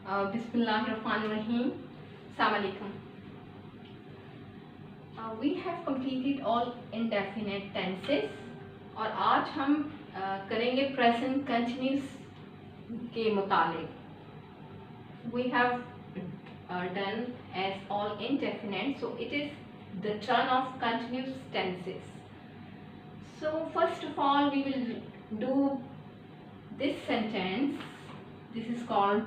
Bismillahirrahmanirrahim. Assalamu alaikum. We have completed all indefinite tenses और आज हम करेंगे present continuous के मुतालिक. We have done as all indefinite, so it is the turn of continuous tenses. So first of all we will do this sentence. This is called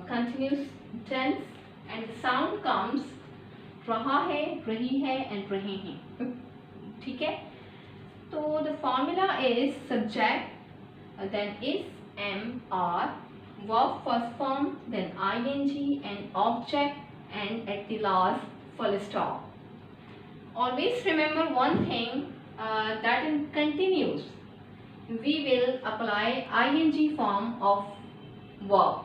continuous tense and the sound comes रहा है, रही है and रहे हैं. ठीक है. तो the formula is subject, then is, am, are, verb first form, then ing and object, and at the last full stop. Always remember one thing, that in continuous we will apply ing form of verb.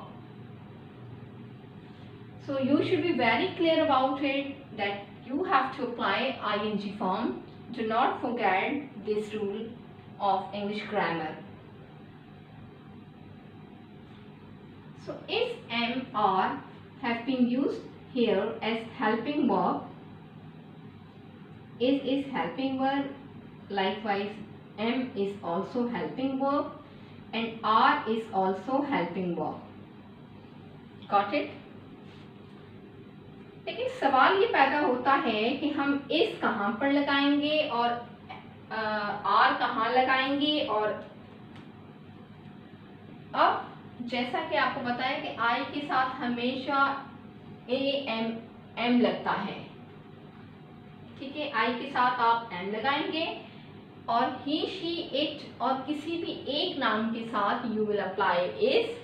So you should be very clear about it that you have to apply ing form. Do not forget this rule of English grammar. So is, am, are have been used here as helping verb. Is helping verb. Likewise, am is also helping verb and are is also helping verb. Got it? लेकिन सवाल ये पैदा होता है कि हम इस कहाँ पर लगाएंगे और आर कहाँ लगाएंगे. और अब जैसा कि आपको बताया कि आई के साथ हमेशा एम लगता है. ठीक है. आई के साथ आप एम लगाएंगे और ही, शी, इट और किसी भी एक नाम के साथ you will apply is.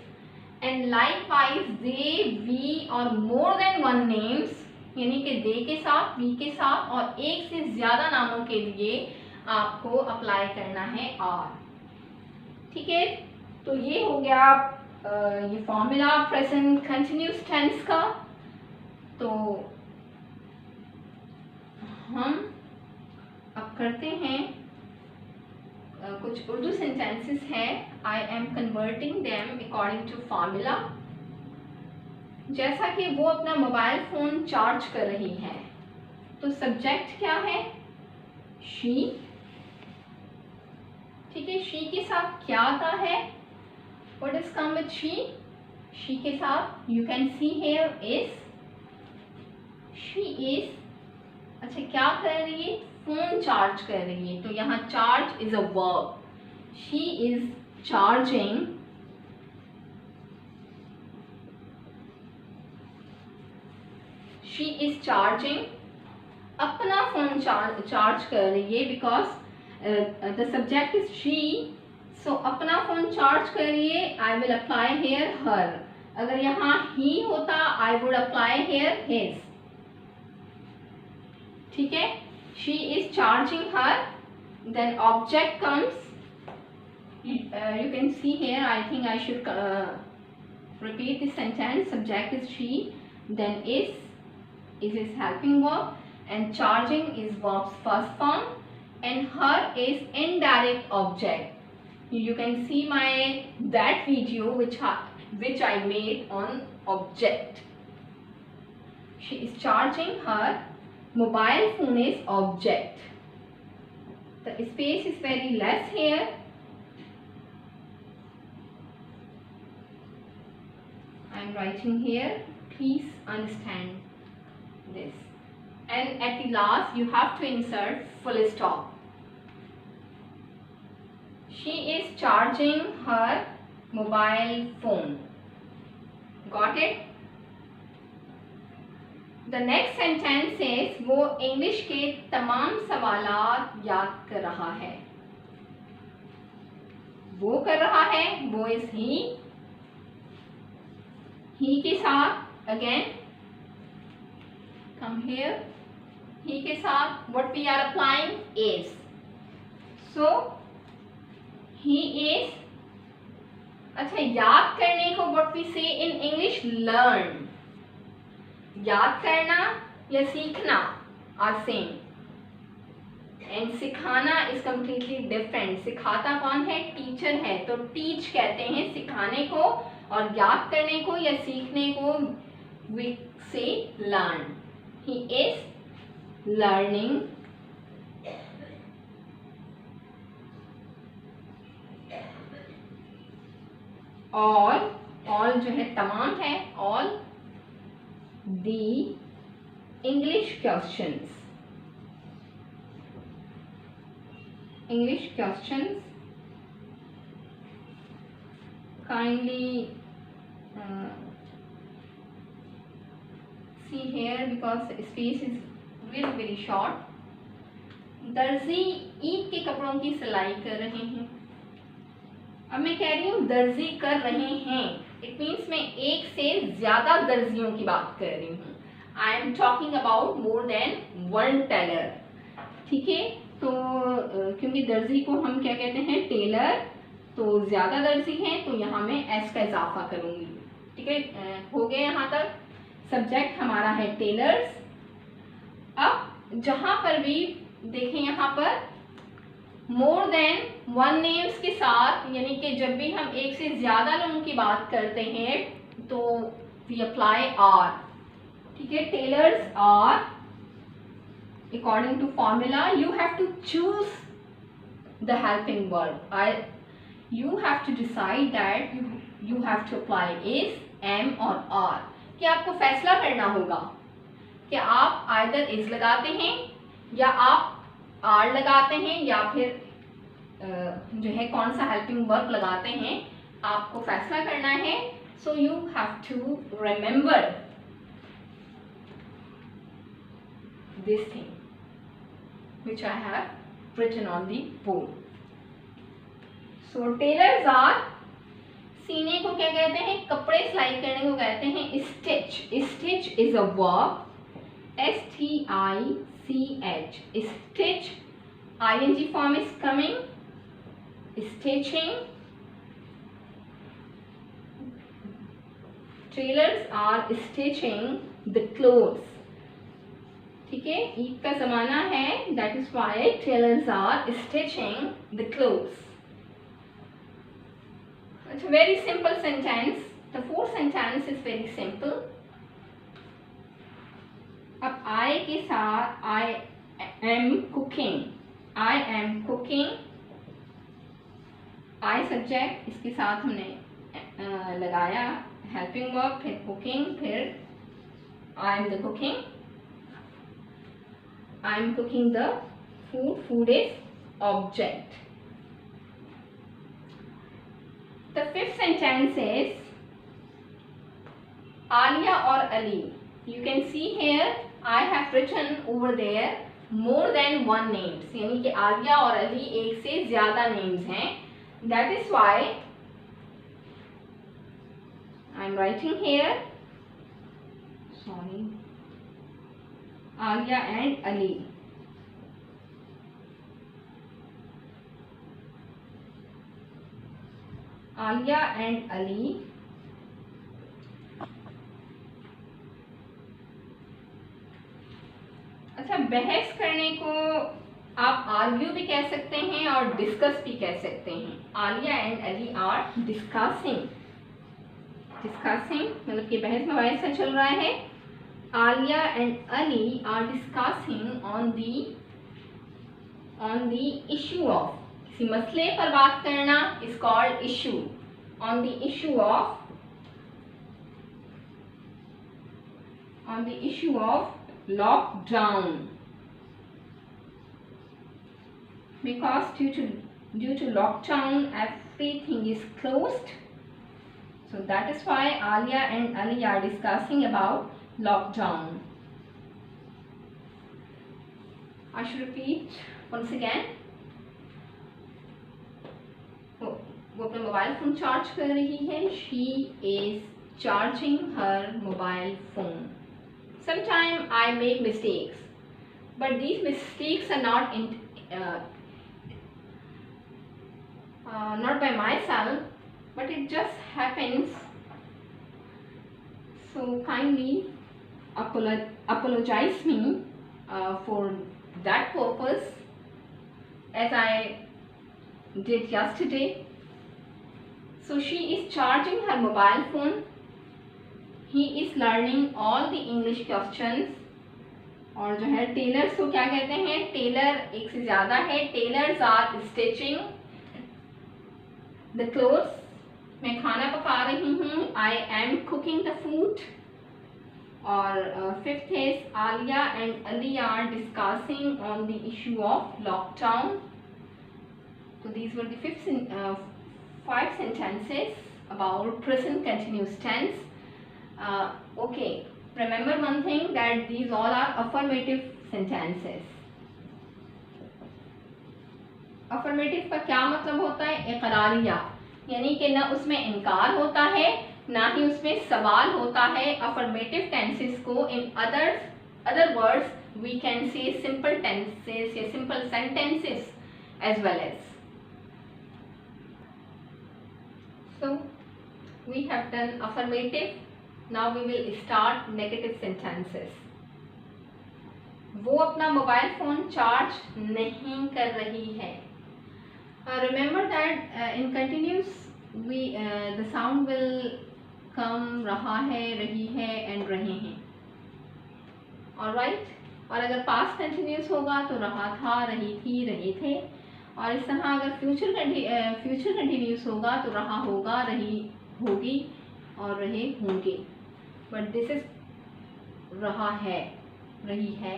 And likewise they, we और more than one names यानी कि they के साथ, we के साथ और एक से ज़्यादा नामों के लिए आपको अप्लाई करना है are. ठीक है. तो ये हो गया ये फॉर्मूला प्रेजेंट कंटिन्यूस टेंस का. तो हम अब करते हैं कुछ उर्दू सेंटेंसेस हैं. I am converting them according to formula. जैसा कि वो अपना मोबाइल फ़ोन चार्ज कर रही है तो सब्जेक्ट क्या है? शी. ठीक है. शी के साथ क्या आता है? What is come with she? She के साथ you can see here is. She is. अच्छा, क्या कर रही है? फोन चार्ज कर रही है. तो यहाँ charge is a verb. She is charging. She is charging. अपना फोन चार्ज कर रही है because the subject is she. So अपना फोन चार्ज कर रही है. I will apply here her. अगर यहाँ ही होता I would apply here his. ठीक है. She is charging her. Then object comes. You can see here. I think I should repeat this sentence. Subject is she. Then is helping verb, and charging is verb's first form, and her is indirect object. You can see that video which I made on object. She is charging her mobile phone is object. The space is very less here. I am writing here. Please understand this. And at the last you have to insert full stop. She is charging her mobile phone. Got it? The next sentence is वो English के तमाम सवालात याद कर रहा है. वो कर रहा है. वो इज ही. ही के साथ अगेन come here. ही के साथ what we are applying is. So he is. अच्छा, याद करने को what we say in English learn. याद करना या सीखना आर सेम एंड सिखाना इज कम्प्लीटली डिफरेंट. सिखाता कौन है? टीचर है. तो टीच कहते हैं सिखाने को और याद करने को या सीखने को we say learn. He is learning all जो है तमाम है, all the English questions kindly see here because space is very short. दर्जी ईद के कपड़ों की सिलाई कर रहे हैं. अब मैं कह रही हूँ दर्जी कर रहे हैं, इट मीन्स मैं एक से ज्यादा दर्जियों की बात कर रही हूँ. I am talking about more than one tailor. ठीक है, तो क्योंकि दर्जी को हम क्या कहते हैं, टेलर, तो ज्यादा दर्जी हैं तो यहाँ मैं एस का इजाफा करूंगी. ठीक है, हो गया यहाँ तक. सब्जेक्ट हमारा है टेलर्स. अब जहां पर भी देखें, यहाँ पर मोर देन वन नेम्स के साथ, यानी कि जब भी हम एक से ज्यादा लोगों की बात करते हैं तो वी अप्लाई आर. ठीक है, tailors are according to formula you have to choose the helping verb. You have to decide that you have to apply is, am और are. कि आपको फैसला करना होगा कि आप आइदर इज लगाते हैं या आप आर लगाते हैं या फिर जो है कौन सा हेल्पिंग वर्ब लगाते हैं. आपको फैसला करना है. So you have to remember this thing which I have written on the board. So tailors are, सीने को क्या कहते हैं, कपड़े सिलाई करने को कहते हैं stitch. Stitch is a verb, STICH. Stitch ING form is coming. Stitching. Tailors are stitching the clothes. ठीक है, ईद का जमाना है, that is why tailors are stitching the clothes. It's a very simple sentence. The fourth sentence is very simple. अब I के साथ I am cooking. I am cooking, I subject, इसके साथ हमने लगाया हेल्पिंग वर्ब, फिर कुकिंग, फिर I am the cooking. I am cooking the food. Food is object. The fifth sentence is Alia or Ali. You can see here I have written over there more than one names. यानी कि आलिया और अली एक से ज्यादा names हैं. That is why I am writing here. Sorry. Alia and Ali. Alia and Ali. अच्छा, बहस करने को आप आर्ग्यू भी कह सकते हैं और डिस्कस भी कह सकते हैं. Alia and Ali are discussing. Discussing मतलब कि बहस मुबाहिसा चल रहा है. Alia and Ali are discussing on the issue of, किसी मसले पर बात करना is called issue. On the issue of lockdown, because due to lockdown everything is closed. So that is why Alia and Ali are discussing about lockdown. I should repeat once again. वो अपना mobile phone charge कर रही है. She is charging her mobile phone. Sometimes I make mistakes, but these mistakes are not not by myself, but it just happens. So kindly apologize me for that purpose, as I did yesterday. So she is charging her mobile phone. He is learning all the English questions. और जो है tailors को क्या कहते हैं? Taylor एक से ज्यादा है. Tailors are stitching the clothes. मैं खाना पका रही हूँ. I am cooking the food. और fifth is Alia and Ali are discussing on the issue of lockdown. So these were the five sentences about present continuous tense. Okay, remember one thing, that these all are affirmative sentences. Affirmative का क्या मतलब होता है? इकरारिया, यानी कि ना उसमें इनकार होता है ना ही उसमें सवाल होता है. Affirmative tenses को in other words we can say simple tenses या simple sentences as well as. So we have done affirmative. Now we will start negative sentences. वो अपना मोबाइल फोन चार्ज नहीं कर रही है. Remember that in continuous the sound will come रहा है, रही है and रहे हैं. Alright. और अगर past continuous होगा तो रहा था, रही थी, रहे थे. और इस तरह अगर फ्यूचर कंटिन्यूस होगा तो रहा होगा, रही होगी और रहे होंगे. बट दिस इज रहा है, रही है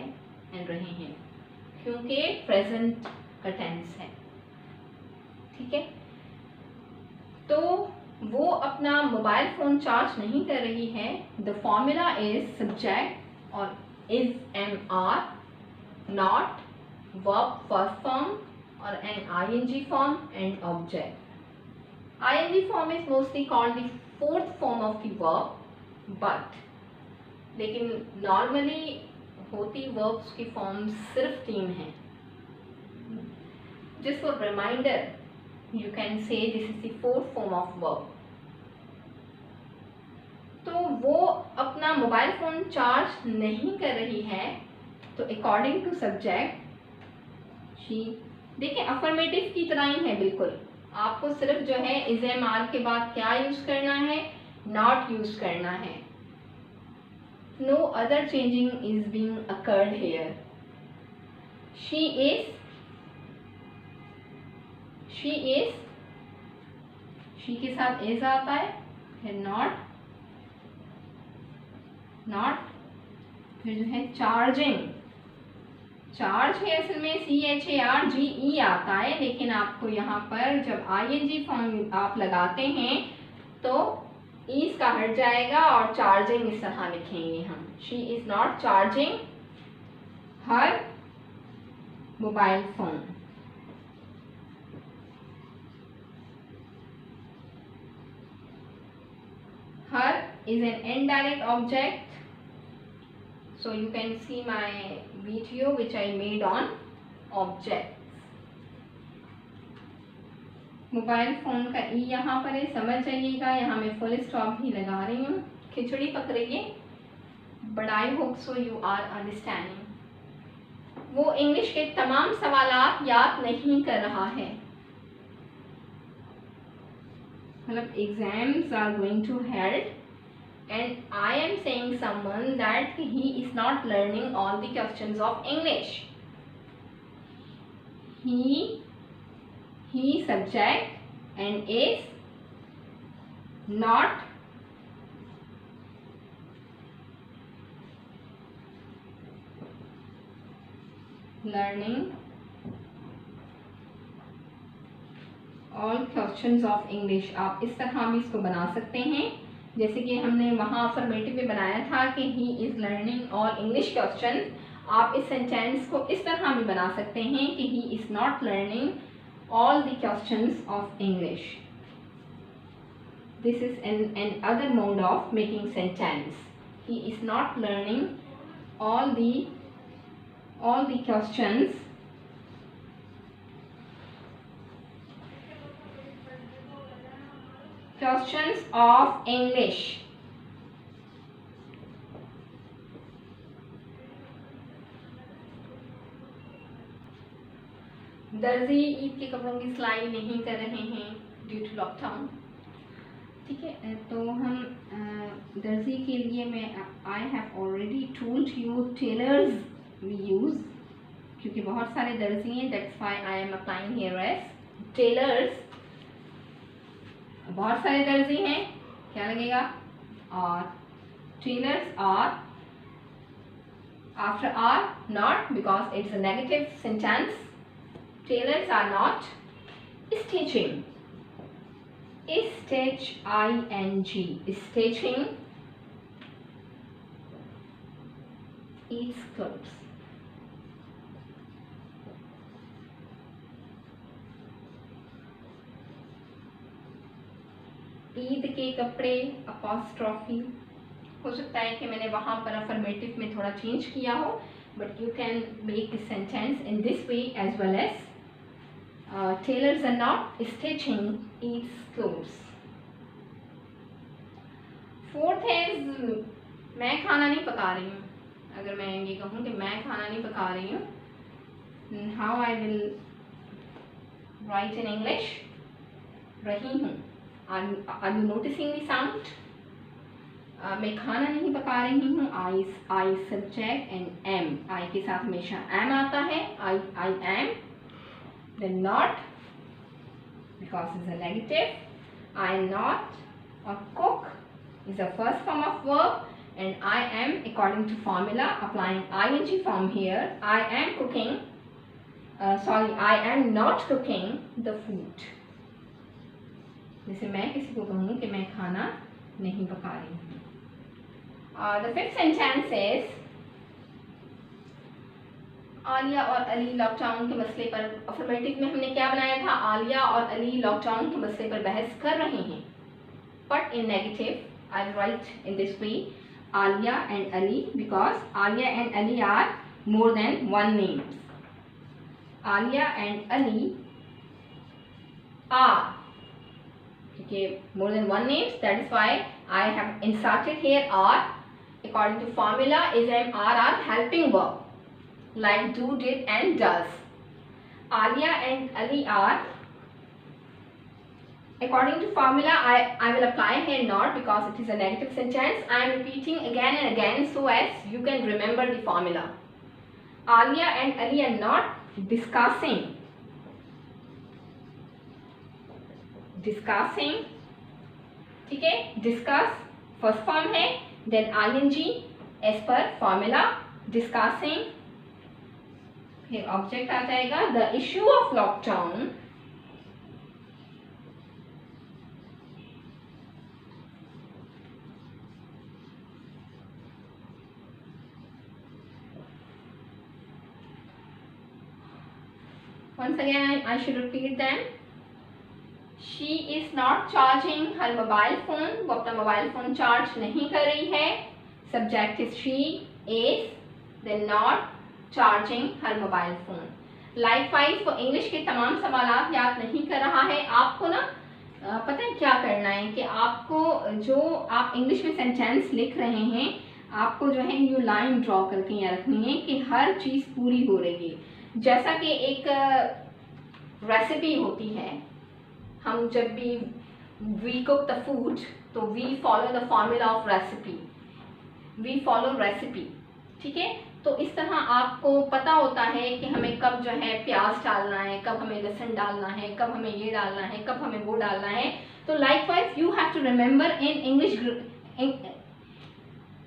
एंड रहे हैं, क्योंकि प्रेजेंट का टेंस है. ठीक है. तो वो अपना मोबाइल फोन चार्ज नहीं कर रही है. द फॉर्मूला इज सब्जेक्ट और is am are, not, verb first form or an ing form and object. ing form is mostly called the fourth form of the verb, but लेकिन normally होती verbs की form सिर्फ 3 हैं. Just for reminder, you can say this is the fourth form of verb. तो वो अपना mobile phone charge नहीं कर रही है. तो according to subject, she, देखिए अफर्मेटिव की तरह ही है बिल्कुल. आपको सिर्फ जो है इज एम आर के बाद क्या यूज करना है? नॉट यूज करना है. No other changing is being occurred here. She is, she के साथ इज आता है, फिर नॉट, फिर जो है चार्जिंग. चार्ज है असल में CHARGE आता है, लेकिन आपको यहाँ पर जब ING फॉर्म आप लगाते हैं तो ईज का हट जाएगा और चार्जिंग इस तरह लिखेंगे हम. She is not charging her mobile phone. Her is an indirect object. So you can see my video which I made on objects. Mobile phone का ई यहाँ पर है, समझ जाइएगा. यहाँ मैं फुल स्टॉप भी लगा रही हूँ. खिचड़ी पक रही है, but I hope so you are understanding. वो इंग्लिश के तमाम सवालात याद नहीं कर रहा है. मतलब exams are going to held and I am saying someone that he is not learning all the questions of English. He subject and is not learning all questions of English. आप इस तरह भी इसको बना सकते हैं, जैसे कि हमने वहाँ अफर्मेटिव में बनाया था कि he is learning all English question. आप इस सेंटेंस को इस तरह भी बना सकते हैं कि he is not learning all the questions of English. This is an other mode of making sentence. He is not learning all the questions of English. दर्जी ईद के कपड़ों की सिलाई नहीं कर रहे हैं ड्यू टू लॉकडाउन. ठीक है, तो हम दर्जी के लिए मैं I have already told you tailors we use, क्योंकि बहुत सारे दर्जी हैं, that's why I am applying here as tailors. बहुत सारे दर्जी हैं, क्या लगेगा, और tailors are, after are not, because it's a negative sentence. Tailors are not stitching. S-T-I-N-G, stitching eats clothes. Eid के कपड़े अपॉस्ट्रॉफी, हो सकता है कि मैंने वहाँ पर अफर्मेटिव में थोड़ा चेंज किया हो, but you can make this sentence in this way as well as tailors are not stitching Eid's clothes. Fourth is मैं खाना नहीं पका रही हूँ। अगर मैं ये कहूँ कि मैं खाना नहीं पका रही हूँ, how I will write in English, रही हूँ। Are you noticing the sound? मैं खाना नहीं पका रही हूँ, I subject and am, I के साथ हमेशा एम आता है, I am, then not because is a negative, I am not, और cook is the first form of verb, and I am according to formula applying ing form here. I am cooking, I am not cooking the food. जैसे मैं किसी को कहूँ कि मैं खाना नहीं पका रही हूँ। The fifth sentence is Alia और अली लॉकडाउन के मसले पर, अफर्मेटिव में हमने क्या बनाया था, आलिया और अली लॉकडाउन के मसले पर बहस कर रहे हैं, but in negative I will write in this way, Alia and Ali, because Alia and Ali are more than one name. Alia and Ali are, okay, more than one names. That is why I have inserted here are. According to formula, is and are helping verb, like do, did, and does. Alia and Ali are. According to formula, I will apply here not, because it is a negative sentence. I am repeating again and again so as you can remember the formula. Alia and Ali are not discussing. Discussing, ठीक है, discuss first form है, then ing as per formula, discussing, फिर object आ जाएगा, the issue of lockdown. Once again, I should repeat them. She is not charging her mobile phone. वो अपना mobile phone charge नहीं कर रही है. Subject is she is, then not charging her mobile phone. Likewise, वो English के तमाम सवालात याद नहीं कर रहा है. आपको ना पता है क्या करना है कि आपको जो आप इंग्लिश में सेंटेंस लिख रहे हैं, आपको जो है यू लाइन ड्रॉ करके यहाँ रखनी है कि हर चीज़ पूरी हो रही है. जैसा कि एक रेसिपी होती है, हम जब भी वी कुक द फूड तो we follow the formula of recipe, we follow recipe, ठीक है. तो इस तरह आपको पता होता है कि हमें कब जो है प्याज डालना है, कब हमें लहसुन डालना है, कब हमें ये डालना है, कब हमें वो डालना है. तो likewise you have to remember in English,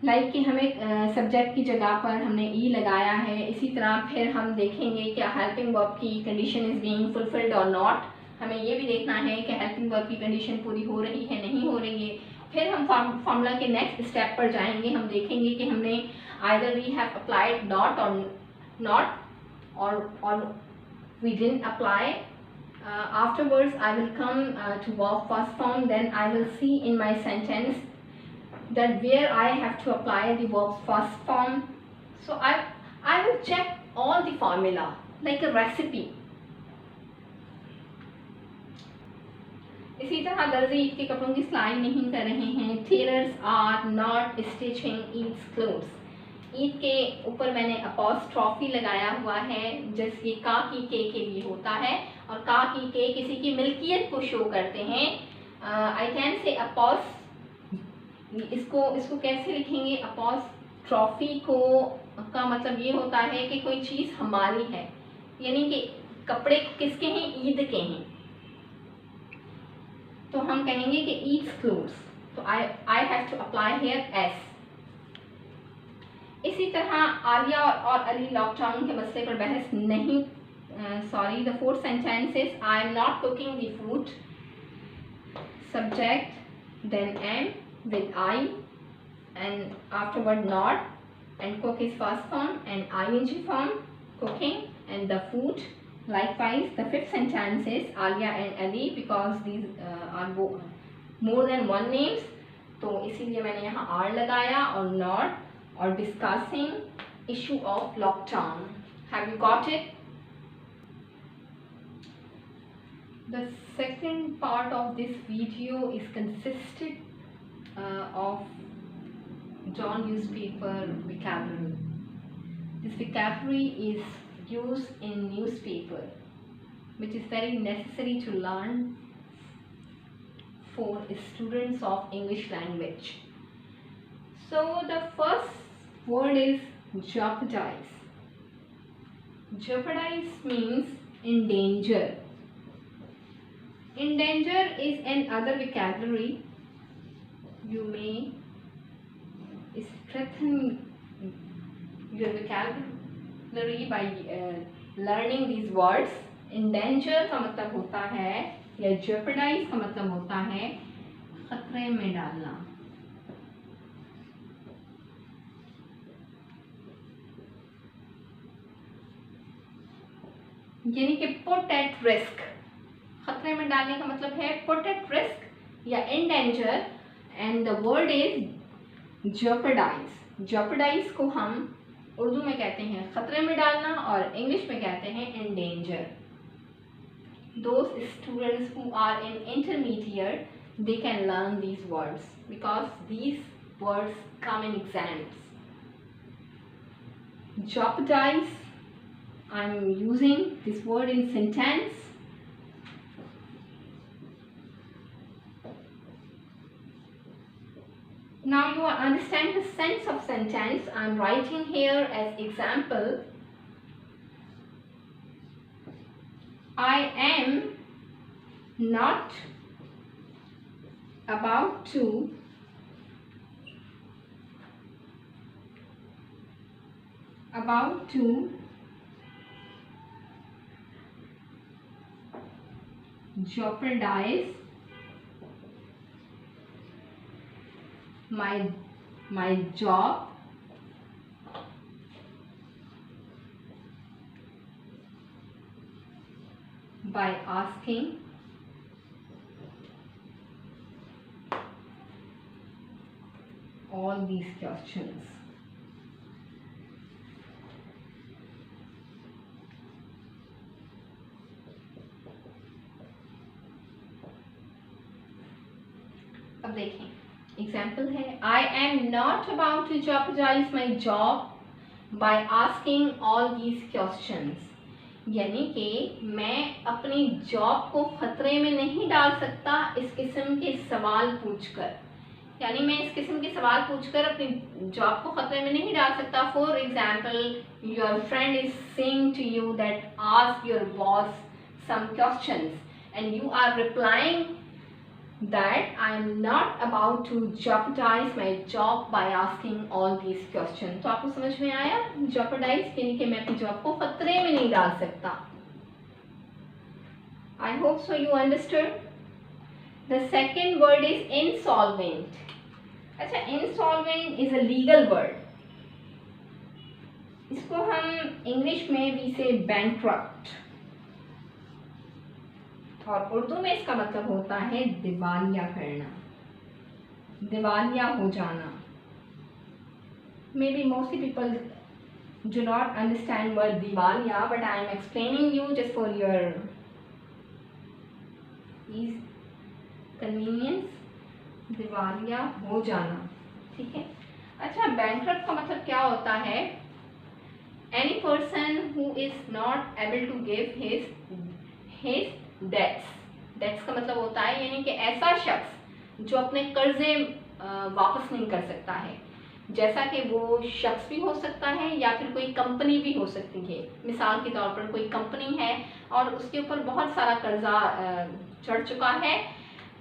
like कि हमें सब्जेक्ट की जगह पर हमने ई लगाया है. इसी तरह फिर हम देखेंगे कि हेल्पिंग वर्ब की कंडीशन इज़ बीइंग फुलफिल्ड और नॉट. हमें ये भी देखना है कि हेल्पिंग वर्ब की कंडीशन पूरी हो रही है, नहीं हो रही है. फिर हम फॉर्मूला के नेक्स्ट स्टेप पर जाएंगे. हम देखेंगे कि हमने either we have applied not और we didn't apply. Afterwards I will come to verb first form, then I will see in my sentence that where I have to apply the verb's first form. So I will check all the formula like a recipe. इसी तरह दर्जी ईद के कपड़ों की सिलाई नहीं कर रहे हैं. Tailors are not stitching Eid's clothes. Eid के ऊपर मैंने अपॉस्ट्रॉफी लगाया हुआ है, जैसे का की के लिए होता है, और का की के किसी की मिल्कियत को शो करते हैं. आई कैन से इसको कैसे लिखेंगे? अपॉस्ट्रॉफी को का मतलब ये होता है कि कोई चीज़ हमारी है, यानी कि कपड़े किसके हैं? ईद के हैं, तो हम कहेंगे कि ईद्स क्लोथ्स, तो I have to apply here S. इसी तरह आलिया और अली लॉकडाउन के मसले पर बहस नहीं, sorry, the fourth sentence is I am not cooking the food, subject then am with I and afterward not, and cook is first form and ing form, cooking and the food. Likewise, the fifth sentence is Alia and Ali because these are more than one names, तो इसीलिए मैंने यहाँ R लगाया और not और discussing issue of lockdown. Have you got it? The second part of this video is consisted of John newspaper vocabulary. This vocabulary is used in newspaper, which is very necessary to learn for students of English language. So the first word is jeopardize. Jeopardize means endanger. Endanger is another vocabulary. You may strengthen your vocabulary by learning these words. Endanger का मतलब होता है, या jeopardize का मतलब होता है खतरे में डालना। यानी कि put at risk, खतरे में डालने का मतलब है put at risk या endanger, and the word is jeopardize. jeopardize को हम उर्दू में कहते हैं खतरे में डालना और इंग्लिश में कहते हैं endanger. Those students who are in intermediate, they can learn these words because these words come in exams. Jeopardize, I'm using this word in sentence. Now you understand the sense of sentence. I'm writing here as example. I am not about to jeopardize my job by asking all these questions. अब देखें, example है I am not about to jeopardize my job by asking all these questions. यानी कि मैं अपनी job को खतरे में नहीं डाल सकता इस किस्म के सवाल पूछकर, यानी मैं इस किस्म के सवाल पूछकर अपनी जॉब को खतरे में नहीं डाल सकता. For example, your friend is saying to you that ask your boss some questions and you are replying that I am not about to jeopardize my job by asking all these questions. तो आपको समझ में आया? jeopardize यानी कि मैं अपनी job को खतरे में नहीं डाल सकता. I hope so you understood. The second word is insolvent. अच्छा, insolvent is a legal word. इसको हम इंग्लिश में we say bankrupt, और उर्दू में इसका मतलब होता है दिवालिया करना, दिवालिया हो जाना. Maybe mostly people do not understand word दिवालिया, but I am explaining you just for your ease, convenience. दिवालिया हो जाना, ठीक है. अच्छा, bankrupt का मतलब क्या होता है? Any person who is not able to give his debts. Debts का मतलब होता है यानी कि ऐसा शख्स जो अपने कर्जे वापस नहीं कर सकता है, जैसा कि वो शख्स भी हो सकता है या फिर कोई कंपनी भी हो सकती है। मिसाल के तौर पर कोई कंपनी है और उसके ऊपर बहुत सारा कर्जा चढ़ चुका है,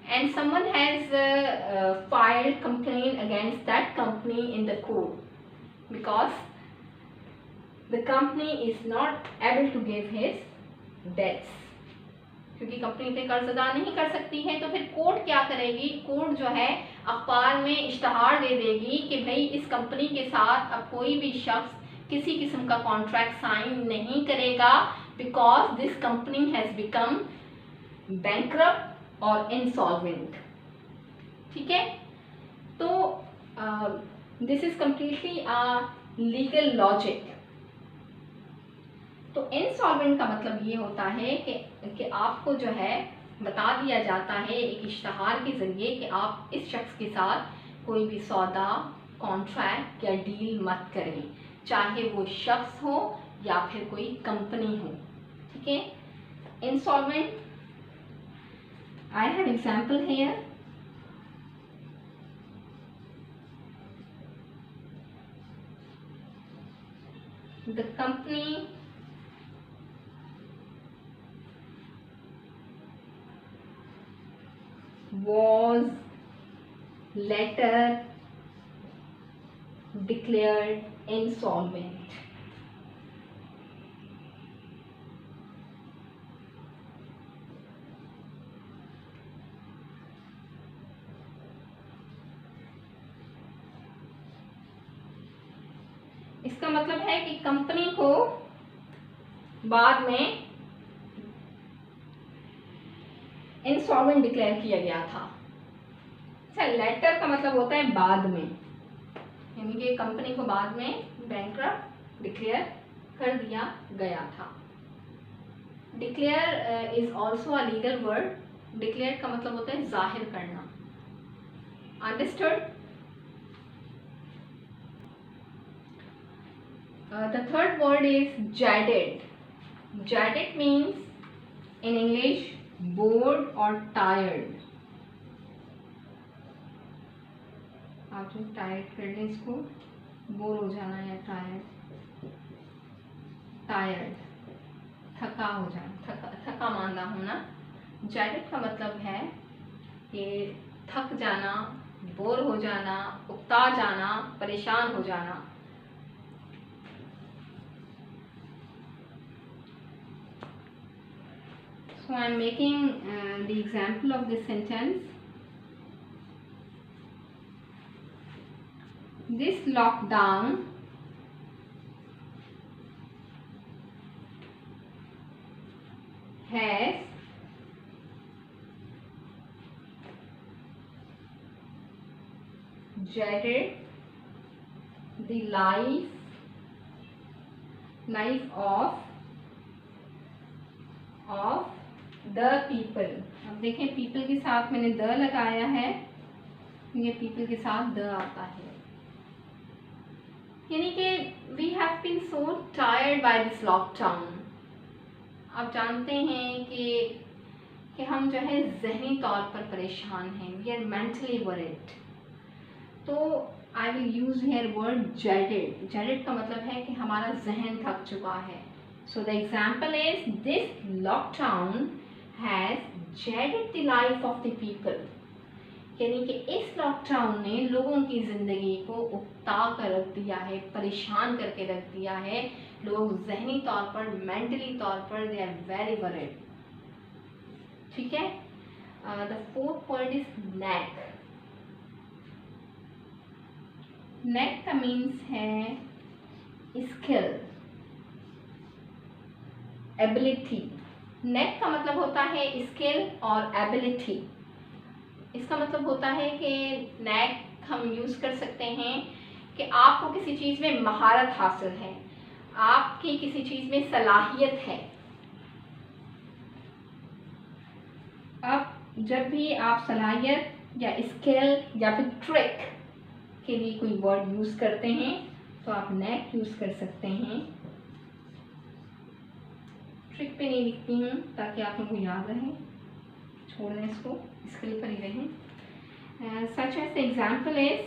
and someone has filed complaint against that company in the court because the company is not able to give his debts। क्योंकि कंपनी पे कर्ज अदा नहीं कर सकती है तो फिर कोर्ट क्या करेगी, कोर्ट जो है अखबार में इश्तहार दे देगी कि भाई इस कंपनी के साथ अब कोई भी शख्स किसी किस्म का कॉन्ट्रैक्ट साइन नहीं करेगा because this company has become bankrupt और इंसॉल्वेंट। ठीक है, तो this is completely a legal logic. तो इंसॉल्वेंट का मतलब ये होता है कि आपको जो है बता दिया जाता है एक इश्तहार के ज़रिए कि आप इस शख्स के साथ कोई भी सौदा, कॉन्ट्रैक्ट या डील मत करें, चाहे वो शख्स हो या फिर कोई कंपनी हो। ठीक है, insolvent, I have example here। The company was later declared insolvent। इसका मतलब है कि कंपनी को बाद में इंसॉल्वेंट डिक्लेयर किया गया था। अच्छा, लेटर का मतलब होता है बाद में, यानी कि कंपनी को बाद में बैंकरप्ट डिक्लेयर कर दिया गया था। Declare is also a legal word. Declare का मतलब होता है जाहिर करना। Understood? The third word is jaded। Jaded means in English bored or tired। आप जो टायर्ड कर लें इसको, बोर हो जाना या टायर्ड, थका हो जाना, थका मांदा होना। जैडेड का मतलब है कि थक जाना, बोर हो जाना, उकता जाना, परेशान हो जाना। So I am making the example of this sentence। This lockdown has jaded the life of the people। अब देखें, people के साथ मैंने द लगाया है, ये people के साथ द आता है, यानी कि we have been so tired by this lockdown। आप जानते हैं कि हम जो है जहनी तौर पर परेशान हैं, we are mentally worried। तो I will use here word jaded। jaded का मतलब है कि हमारा जहन थक चुका है। So the example is this lockdown has jaded the life of the people। यानी कि इस लॉकडाउन ने लोगों की ज़िंदगी को उकता कर रख दिया है, परेशान करके रख दिया है। लोग जहनी तौर पर, मेंटली तौर पर दे आर वेरी वरीड। ठीक है, द फोर्थ पॉइंट इज नेक। नेक का मीन्स है स्किल, एबिलिटी। नेक का मतलब होता है स्किल और एबिलिटी। इसका मतलब होता है कि नेक हम यूज़ कर सकते हैं कि आपको किसी चीज़ में महारत हासिल है, आपकी किसी चीज़ में सलाहियत है। अब जब भी आप सलाहियत या स्किल या फिर ट्रिक के लिए कोई वर्ड यूज़ करते हैं तो आप नेक यूज़ कर सकते हैं। ट्रिक पे नहीं लिखती हूँ ताकि आप लोगों को याद रहे, छोड़ दें इसको, इसके लिए पढ़ी रहें। Such as the example is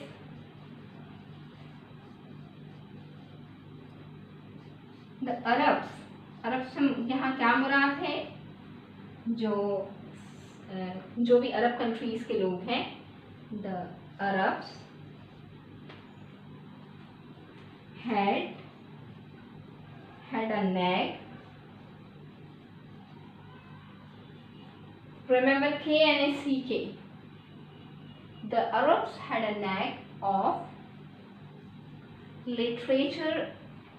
the Arabs. Arab से यहाँ क्या मुराद है? जो भी अरब कंट्रीज के लोग हैं, the Arabs had a nag. Remember K and CK. The Arabs had a knack of literature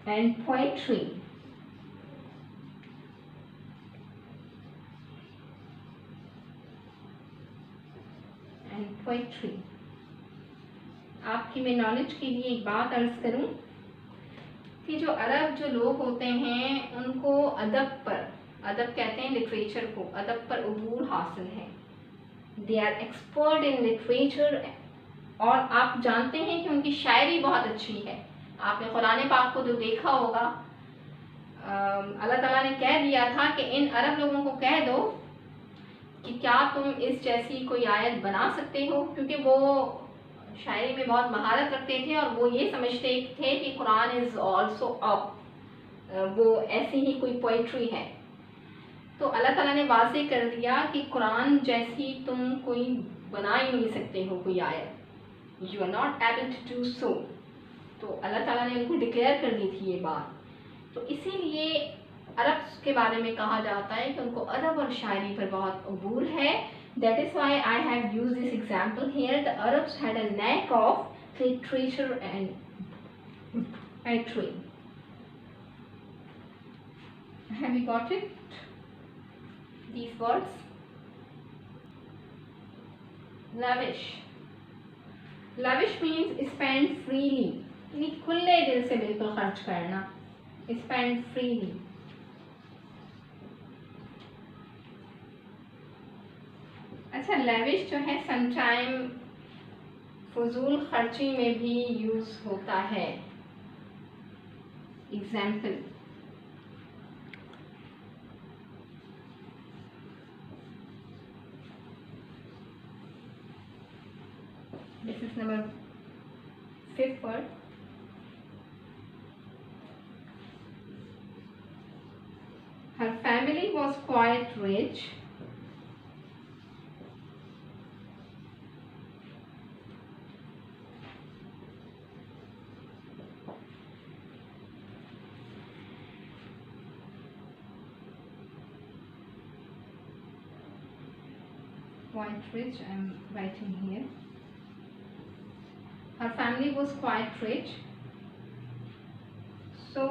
and poetry. आपकी मैं नॉलेज के लिए एक बात अर्ज करूं कि जो अरब जो लोग होते हैं उनको अदब कहते हैं लिटरेचर को, अदब पर उबूर हासिल है। They are expert in literature. और आप जानते हैं कि उनकी शायरी बहुत अच्छी है। आपने कुरान पाक को जो देखा होगा, अल्लाह ताला ने कह दिया था कि इन अरब लोगों को कह दो कि क्या तुम इस जैसी कोई आयत बना सकते हो, क्योंकि वो शायरी में बहुत महारत रखते थे और वो ये समझते थे कि कुरान इज़ ऑल्सो अप, वो ऐसी ही कोई पोइट्री है। तो अल्लाह ताला ने वाज़ेह कर दिया कि कुरान जैसी तुम कोई बना ही नहीं सकते हो कोई आयत, you are not able to do so. तो अल्लाह ताला ने उनको डिक्लेयर कर दी थी ये बात। तो इसीलिए अरब के बारे में कहा जाता है कि उनको अदब और शायरी पर बहुत अबूर है। That is why I have used this example here. The Arabs had a knack of literature and poetry. Have you got it? These words. Lavish. Lavish means spend freely. यानी खुले दिल से बिल्कुल खर्च करना। Spend freely. अच्छा, lavish जो है समटाइम फजूल खर्ची में भी यूज होता है। Example, this is number 5th word. Her family was quite rich. Quite rich, I am writing here. Her family was quite rich, so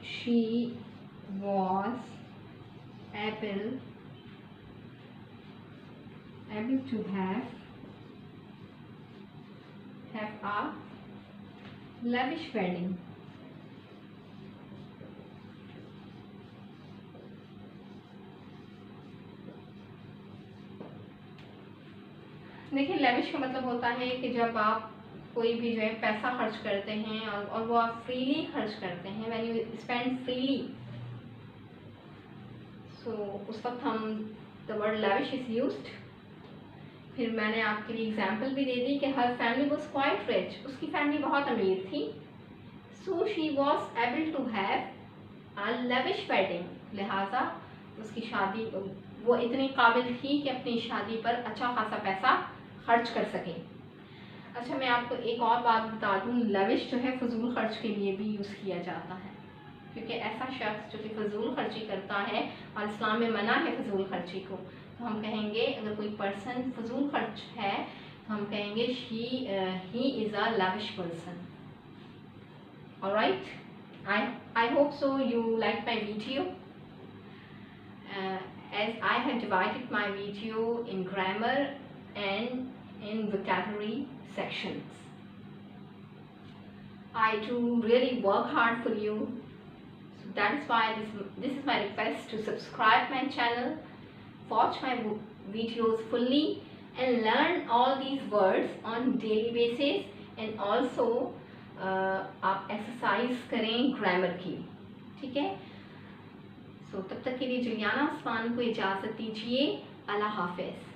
she was able to have a lavish wedding. देखिए, lavish का मतलब होता है कि जब आप कोई भी जो है पैसा खर्च करते हैं और वो आप फ्रीली खर्च करते हैं, when you spend freely, so उस वक्त हम the word lavish is used. फिर मैंने आपके लिए एग्जांपल भी दे दी कि हर फैमिली वाज क्वाइट रिच, उसकी फैमिली बहुत अमीर थी। So she was able to have a lavish wedding, लिहाजा उसकी शादी, वो इतनी काबिल थी कि अपनी शादी पर अच्छा खासा पैसा खर्च कर सकें। अच्छा, मैं आपको एक और बात बता दूं, लविश जो है फजूल खर्च के लिए भी यूज़ किया जाता है, क्योंकि ऐसा शख्स जो कि फजूल खर्ची करता है और इस्लाम में मना है फजूल खर्ची को, तो हम कहेंगे अगर कोई पर्सन फजूल खर्च है तो हम कहेंगे he is a lavish person. Alright, I hope so you like my video. As I have divided my video in grammar and in vocabulary sections. I do really work hard for you, so that is why this is my request to subscribe my channel, watch my videos fully and learn all these words on daily basis, and also आप exercise करें grammar की, ठीक है। तब तक के लिए Juliana Usman को इजाज़त दीजिए। Allah Hafiz.